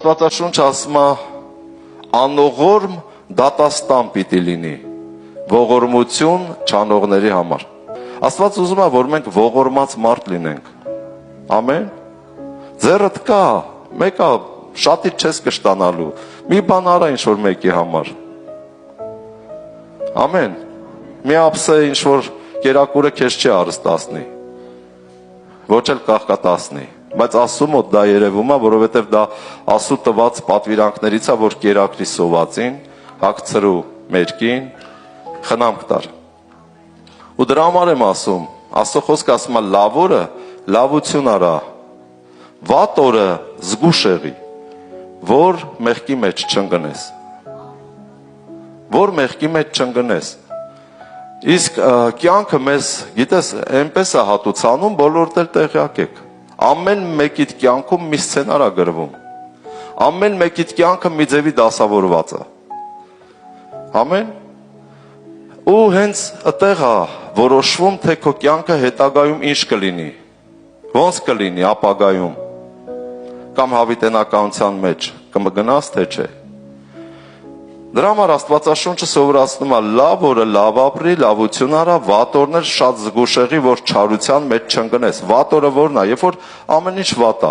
Աստվածաշունչ ասում է անողորմ դատաստան պիտի լինի ողորմություն չանողների համար։ Աստված ուզում է, որ մենք ողորմած մարդ լինենք։ Ամեն։ Ձեռդ կա, մեկը շատից չես կշտանալու։ Մի բան արա ինչ-որ մեկի համար։ Ամեն։ Մի ափսե ինչ-որ կերակուրը քեզ չի արստացնի։ Ոչ էլ կաղկատացնի։ Բայց Աստծու մոտ դա երևում է, որովհետև դա Աստծու տված պատվիրանքներից է, որ կերակրի սովածին, հագցրու մերկին, խնամք տար։ Ու դրա համար եմ ասում, Աստծո խոսքը ասում է լավ օրը լավություն արա, վատ օրը զգուշ եղի, որ մեղքի մեջ չընկնես։ Որ մեղքի մեջ չընկնես։ Իսկ կյանքը մեզ, գիտես, այնպես է հատուցանում, բոլորդ էլ տեղյակ եք։ Ամեն մեկիդ կյանքում մի սցենար է գրվում։ Ամեն մեկիդ կյանքը մի ձևի դասավորված է։ Ամեն։ Ու հենց այդտեղ է որոշվում, թե քո կյանքը հետագայում ինչ կլինի։ Ոնց կլինի ապագայում։ Կամ հավիտենականության մեջ կմգնաս, թե չէ։ Դրա համար Աստվածաշունչը սովորացնում է լավ օրը լավ ապրի, լավություն արա, վատ օրն էլ շատ զգուշ եղի, որ չարության մեջ չընկնես։ Վատ օրը որն է, երբ որ ամեն ինչ վատ է։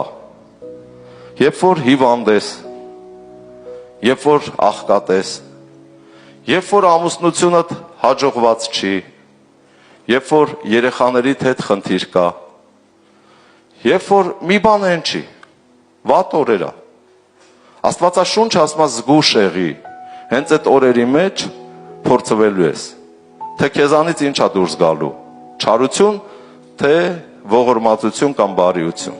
Երբ որ հիվանդ ես, երբ որ աղքատ ես, երբ որ ամուսնությունդ հաջողված չի, երբ որ երեխաներիդ հետ խնդիր կա, երբ որ մի բան են չի, վատ օրեր է։ Աստվածաշունչը ասում է զգուշ եղի։ Հենց այդ օրերի մեջ փորձվելու ես, թե քեզանից ինչ է դուրս գալու, չարություն, թե ողորմածություն կամ բարիություն։